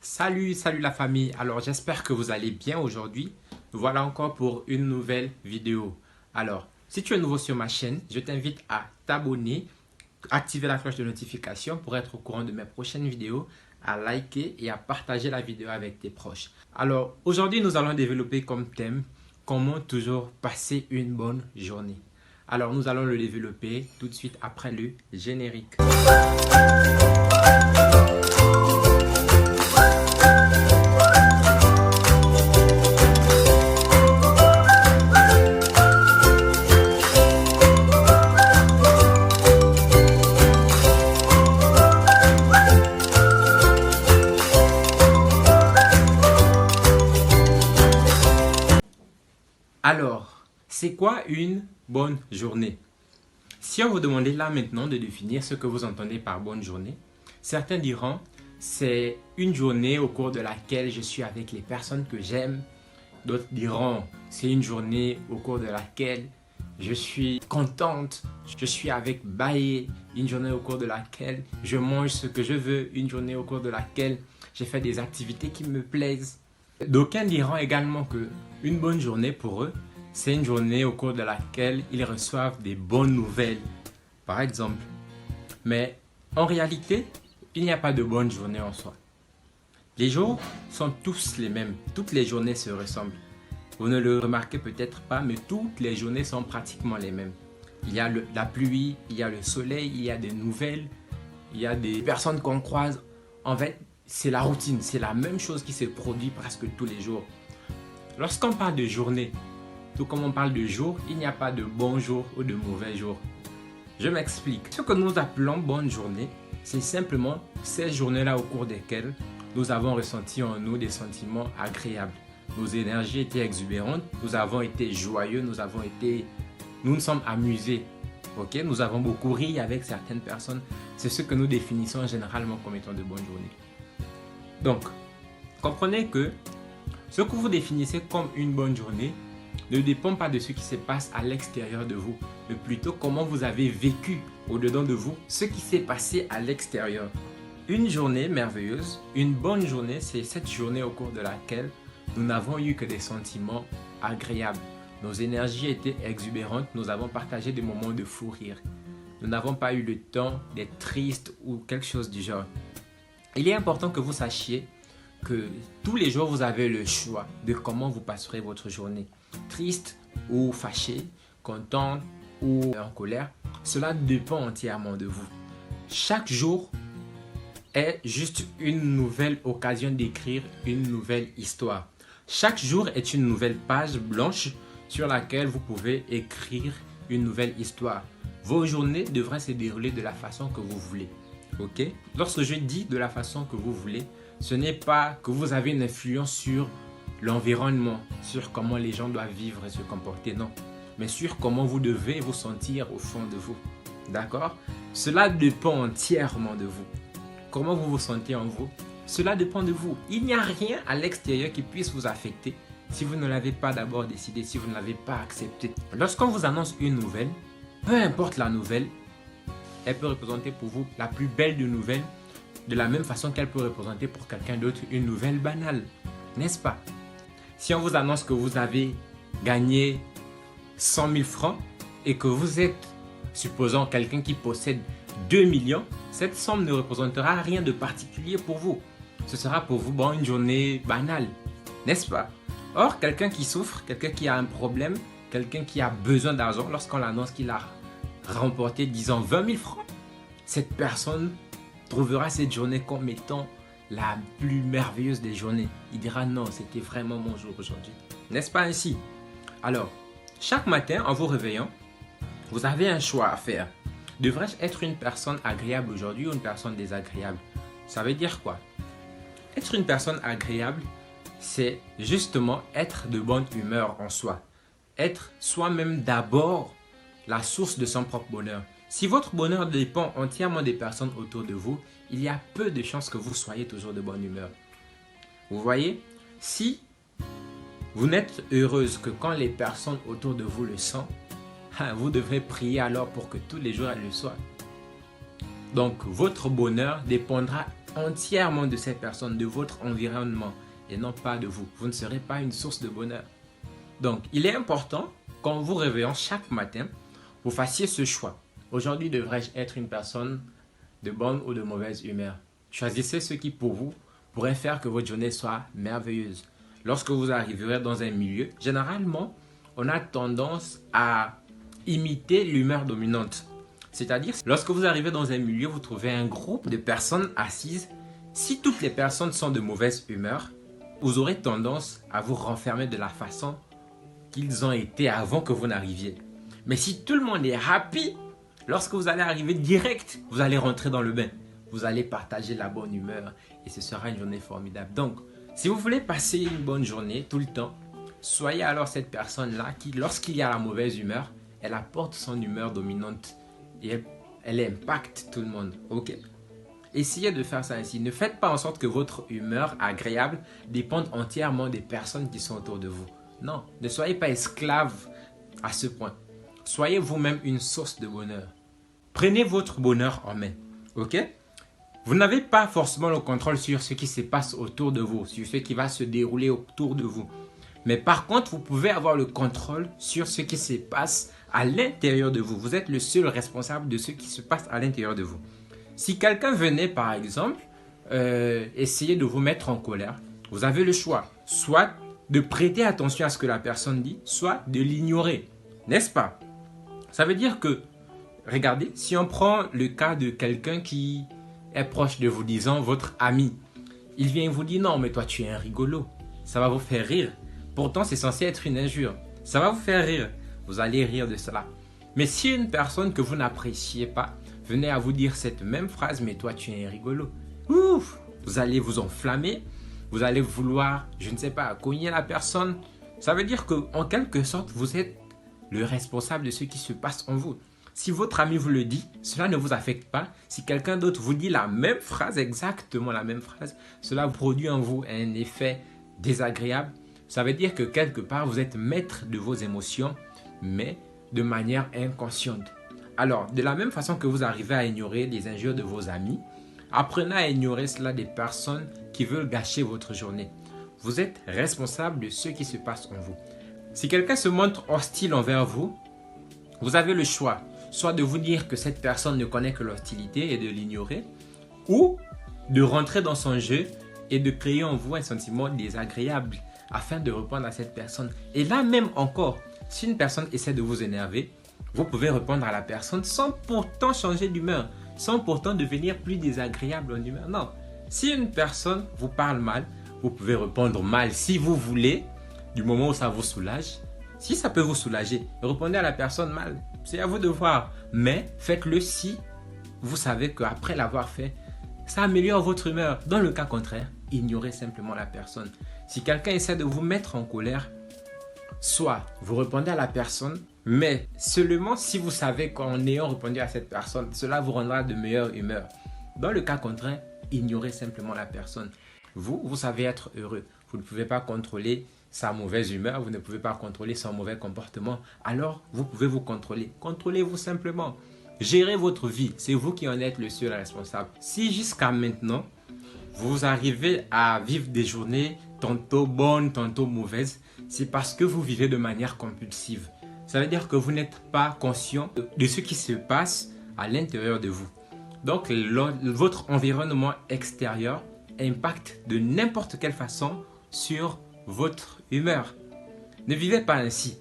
Salut la famille, alors j'espère que vous allez bien aujourd'hui. Voilà encore pour une nouvelle vidéo. Alors, si tu es nouveau sur ma chaîne, je t'invite à t'abonner, activer la cloche de notification pour être au courant de mes prochaines vidéos, à liker et à partager la vidéo avec tes proches. Alors, aujourd'hui nous allons développer comme thème comment toujours passer une bonne journée. Alors, nous allons le développer tout de suite après le générique. Alors, c'est quoi une bonne journée? Si on vous demandait là maintenant de définir ce que vous entendez par bonne journée, certains diront c'est une journée au cours de laquelle je suis avec les personnes que j'aime. D'autres diront c'est une journée au cours de laquelle je suis contente, je suis avec Baé. Une journée au cours de laquelle je mange ce que je veux. Une journée au cours de laquelle j'ai fait des activités qui me plaisent. D'aucuns diront également que une bonne journée pour eux, c'est une journée au cours de laquelle ils reçoivent des bonnes nouvelles, par exemple. Mais en réalité, il n'y a pas de bonne journée en soi. Les jours sont tous les mêmes, toutes les journées se ressemblent. Vous ne le remarquez peut-être pas, mais toutes les journées sont pratiquement les mêmes. Il y a la pluie, il y a le soleil, il y a des nouvelles, il y a des personnes qu'on croise. En fait, c'est la routine, c'est la même chose qui se produit presque tous les jours. Lorsqu'on parle de journée, tout comme on parle de jour, il n'y a pas de bon jour ou de mauvais jour. Je m'explique. Ce que nous appelons bonne journée, c'est simplement ces journées-là au cours desquelles nous avons ressenti en nous des sentiments agréables. Nos énergies étaient exubérantes, nous avons été joyeux, nous nous sommes amusés. Okay? Nous avons beaucoup ri avec certaines personnes. C'est ce que nous définissons généralement comme étant de bonnes journées. Donc, comprenez que ce que vous définissez comme une bonne journée ne dépend pas de ce qui se passe à l'extérieur de vous, mais plutôt comment vous avez vécu au-dedans de vous ce qui s'est passé à l'extérieur. Une journée merveilleuse, une bonne journée, c'est cette journée au cours de laquelle nous n'avons eu que des sentiments agréables. Nos énergies étaient exubérantes, nous avons partagé des moments de fou rire. Nous n'avons pas eu le temps d'être tristes ou quelque chose du genre. Il est important que vous sachiez que tous les jours, vous avez le choix de comment vous passerez votre journée. Triste ou fâché, content ou en colère, cela dépend entièrement de vous. Chaque jour est juste une nouvelle occasion d'écrire une nouvelle histoire. Chaque jour est une nouvelle page blanche sur laquelle vous pouvez écrire une nouvelle histoire. Vos journées devraient se dérouler de la façon que vous voulez. Okay? Lorsque je dis de la façon que vous voulez, ce n'est pas que vous avez une influence sur l'environnement, sur comment les gens doivent vivre et se comporter, non. Mais sur comment vous devez vous sentir au fond de vous. D'accord? Cela dépend entièrement de vous. Comment vous vous sentez en vous, cela dépend de vous. Il n'y a rien à l'extérieur qui puisse vous affecter si vous ne l'avez pas d'abord décidé, si vous ne l'avez pas accepté. Lorsqu'on vous annonce une nouvelle, peu importe la nouvelle, elle peut représenter pour vous la plus belle de nouvelles, de la même façon qu'elle peut représenter pour quelqu'un d'autre une nouvelle banale, n'est-ce pas? Si on vous annonce que vous avez gagné 100 000 francs et que vous êtes, supposons, quelqu'un qui possède 2 millions, cette somme ne représentera rien de particulier pour vous. Ce sera pour vous une journée banale, n'est-ce pas? Or, quelqu'un qui souffre, quelqu'un qui a un problème, quelqu'un qui a besoin d'argent, lorsqu'on l'annonce qu'il a remporté, disons, 20 000 francs, cette personne trouvera cette journée comme étant la plus merveilleuse des journées. Il dira non, c'était vraiment mon jour aujourd'hui. N'est-ce pas ainsi? Alors, chaque matin en vous réveillant, vous avez un choix à faire. Devrais-je être une personne agréable aujourd'hui ou une personne désagréable? Ça veut dire quoi? Être une personne agréable, c'est justement être de bonne humeur en soi. Être soi-même d'abord la source de son propre bonheur. Si votre bonheur dépend entièrement des personnes autour de vous, il y a peu de chances que vous soyez toujours de bonne humeur. Vous voyez, si vous n'êtes heureuse que quand les personnes autour de vous le sont, vous devrez prier alors pour que tous les jours elles le soient. Donc votre bonheur dépendra entièrement de cette personne, de votre environnement et non pas de vous. Vous ne serez pas une source de bonheur. Donc, il est important qu'en vous réveillant chaque matin, vous fassiez ce choix. Aujourd'hui, devrais-je être une personne de bonne ou de mauvaise humeur? Choisissez ce qui, pour vous, pourrait faire que votre journée soit merveilleuse. Lorsque vous arriverez dans un milieu, généralement, on a tendance à imiter l'humeur dominante. C'est-à-dire, lorsque vous arrivez dans un milieu, vous trouvez un groupe de personnes assises. Si toutes les personnes sont de mauvaise humeur, vous aurez tendance à vous renfermer de la façon qu'ils ont été avant que vous n'arriviez. Mais si tout le monde est happy, lorsque vous allez arriver direct, vous allez rentrer dans le bain. Vous allez partager la bonne humeur et ce sera une journée formidable. Donc, si vous voulez passer une bonne journée tout le temps, soyez alors cette personne-là qui, lorsqu'il y a la mauvaise humeur, elle apporte son humeur dominante et elle impacte tout le monde. Ok? Essayez de faire ça ainsi. Ne faites pas en sorte que votre humeur agréable dépende entièrement des personnes qui sont autour de vous. Non, ne soyez pas esclave à ce point. Soyez vous-même une source de bonheur. Prenez votre bonheur en main. Ok? Vous n'avez pas forcément le contrôle sur ce qui se passe autour de vous, sur ce qui va se dérouler autour de vous. Mais par contre, vous pouvez avoir le contrôle sur ce qui se passe à l'intérieur de vous. Vous êtes le seul responsable de ce qui se passe à l'intérieur de vous. Si quelqu'un venait, par exemple, essayer de vous mettre en colère, vous avez le choix. Soit de prêter attention à ce que la personne dit, soit de l'ignorer. N'est-ce pas? Ça veut dire que, regardez, si on prend le cas de quelqu'un qui est proche de vous, disons votre ami, il vient vous dire non mais toi tu es un rigolo, ça va vous faire rire, pourtant c'est censé être une injure, ça va vous faire rire, vous allez rire de cela. Mais si une personne que vous n'appréciez pas venait à vous dire cette même phrase, mais toi tu es un rigolo, ouf, vous allez vous enflammer, vous allez vouloir, je ne sais pas, cogner la personne. Ça veut dire que en quelque sorte vous êtes le responsable de ce qui se passe en vous. Si votre ami vous le dit, cela ne vous affecte pas. Si quelqu'un d'autre vous dit la même phrase, exactement la même phrase, cela produit en vous un effet désagréable. Ça veut dire que quelque part, vous êtes maître de vos émotions, mais de manière inconsciente. Alors, de la même façon que vous arrivez à ignorer les injures de vos amis, apprenez à ignorer cela des personnes qui veulent gâcher votre journée. Vous êtes responsable de ce qui se passe en vous. Si quelqu'un se montre hostile envers vous, vous avez le choix. Soit de vous dire que cette personne ne connaît que l'hostilité et de l'ignorer, ou de rentrer dans son jeu et de créer en vous un sentiment désagréable afin de répondre à cette personne. Et là même encore, si une personne essaie de vous énerver, vous pouvez répondre à la personne sans pourtant changer d'humeur, sans pourtant devenir plus désagréable en humeur. Non, si une personne vous parle mal, vous pouvez répondre mal si vous voulez, du moment où ça vous soulage. Si ça peut vous soulager, répondez à la personne mal. C'est à vous de voir. Mais faites-le si vous savez qu'après l'avoir fait, ça améliore votre humeur. Dans le cas contraire, ignorez simplement la personne. Si quelqu'un essaie de vous mettre en colère, soit vous répondez à la personne, mais seulement si vous savez qu'en ayant répondu à cette personne, cela vous rendra de meilleure humeur. Dans le cas contraire, ignorez simplement la personne. Vous savez être heureux. Vous ne pouvez pas contrôler sa mauvaise humeur, vous ne pouvez pas contrôler son mauvais comportement. Alors, vous pouvez vous contrôler. Contrôlez-vous simplement. Gérez votre vie. C'est vous qui en êtes le seul responsable. Si jusqu'à maintenant, vous arrivez à vivre des journées tantôt bonnes, tantôt mauvaises, c'est parce que vous vivez de manière compulsive. Ça veut dire que vous n'êtes pas conscient de ce qui se passe à l'intérieur de vous. Donc, votre environnement extérieur impacte de n'importe quelle façon sur votre humeur. Ne vivez pas ainsi.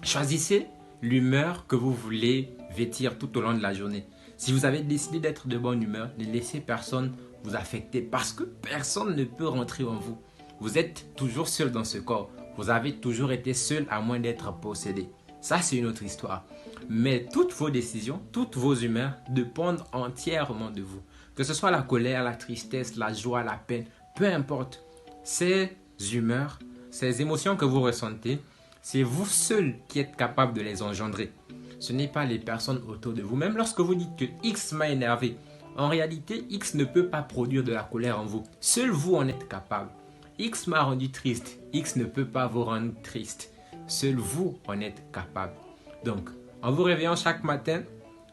Choisissez l'humeur que vous voulez vêtir tout au long de la journée. Si vous avez décidé d'être de bonne humeur, ne laissez personne vous affecter parce que personne ne peut rentrer en vous. Vous êtes toujours seul dans ce corps. Vous avez toujours été seul à moins d'être possédé. Ça, c'est une autre histoire. Mais toutes vos décisions, toutes vos humeurs dépendent entièrement de vous. Que ce soit la colère, la tristesse, la joie, la peine, peu importe. Ces humeurs, ces émotions que vous ressentez, c'est vous seul qui êtes capable de les engendrer. Ce n'est pas les personnes autour de vous. Même lorsque vous dites que X m'a énervé, en réalité, X ne peut pas produire de la colère en vous. Seul vous en êtes capable. X m'a rendu triste. X ne peut pas vous rendre triste. Seul vous en êtes capable. Donc, en vous réveillant chaque matin,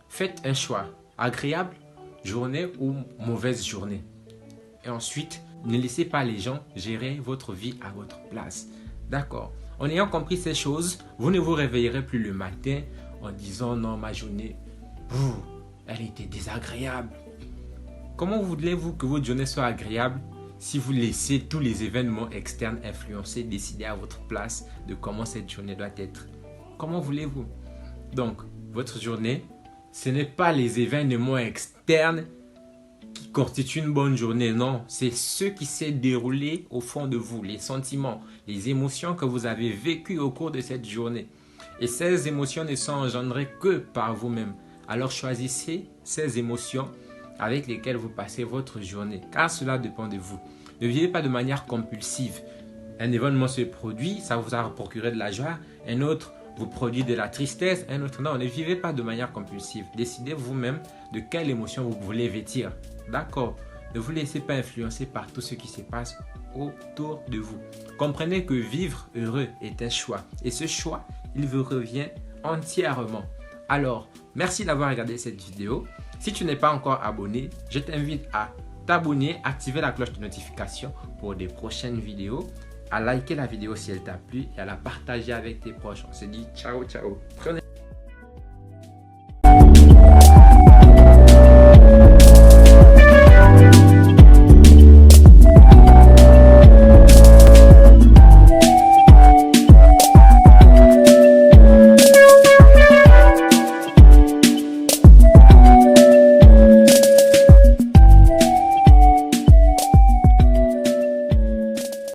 faites un choix. Agréable journée ou mauvaise journée. Et ensuite, ne laissez pas les gens gérer votre vie à votre place. D'accord. En ayant compris ces choses, vous ne vous réveillerez plus le matin en disant non, ma journée, elle était désagréable. Comment voulez-vous que votre journée soit agréable si vous laissez tous les événements externes influencer, décider à votre place de comment cette journée doit être? Comment voulez-vous? Donc, votre journée, ce n'est pas les événements externes qui constituent une bonne journée, non. C'est ce qui s'est déroulé au fond de vous, les sentiments, les émotions que vous avez vécues au cours de cette journée. Et ces émotions ne sont engendrées que par vous-même. Alors choisissez ces émotions avec lesquelles vous passez votre journée, car cela dépend de vous. Ne vivez pas de manière compulsive. Un événement se produit, ça vous a procuré de la joie, un autre vous produit de la tristesse, un autre non. Ne vivez pas de manière compulsive. Décidez vous-même de quelle émotion vous voulez vêtir. D'accord? Ne vous laissez pas influencer par tout ce qui se passe autour de vous. Comprenez que vivre heureux est un choix. Et ce choix, il vous revient entièrement. Alors, merci d'avoir regardé cette vidéo. Si tu n'es pas encore abonné, je t'invite à t'abonner, activer la cloche de notification pour des prochaines vidéos, à liker la vidéo si elle t'a plu et à la partager avec tes proches. On se dit ciao, ciao. Prenez